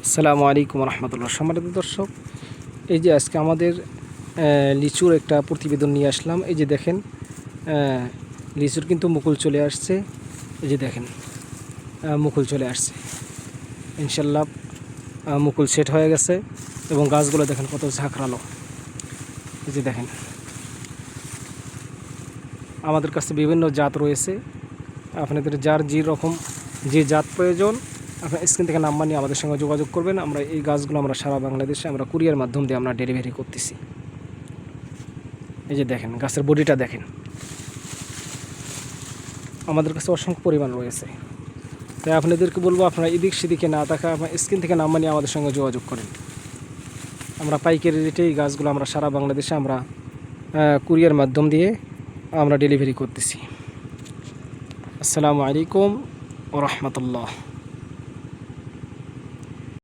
আসসালামু আলাইকুম রহমতুল্লাহ। সম্মানিত দর্শক, এই যে আজকে আমাদের লিচুর একটা প্রতিবেদন নিয়ে আসলাম। এই যে দেখেন, লিচুর কিন্তু মুকুল চলে আসছে। এই যে দেখেন, মুকুল চলে আসছে ইনশাল্লাহ। মুকুল সেট হয়ে গেছে এবং গাছগুলো দেখেন কত ঝাঁকড়ালো। এই যে দেখেন, আমাদের কাছে বিভিন্ন জাত রয়েছে। আপনাদের যার যে রকম যে জাত প্রয়োজন, আপনার স্ক্রিন থেকে নাম্বার নিয়ে আমাদের সঙ্গে যোগাযোগ করবেন। আমরা এই গাছগুলো সারা বাংলাদেশে কুরিয়ার মাধ্যম দিয়ে আমরা ডেলিভারি করতেছি। এই যে দেখেন, গাছের বডিটা দেখেন, আমাদের কাছে অসংখ্য পরিমাণ রয়েছে। তাই আপনাদেরকে বলবো, আপনারা এদিক সেদিকে না থাকা আপনার স্ক্রিন থেকে নাম্বার নিয়ে আমাদের সঙ্গে যোগাযোগ করেন। আমরা পাইকারি রেটে এই গাছগুলো সারা বাংলাদেশে কুরিয়ার মাধ্যম দিয়ে আমরা ডেলিভারি করতেছি। আসসালামু আলাইকুম ওয়া রাহমাতুল্লাহ।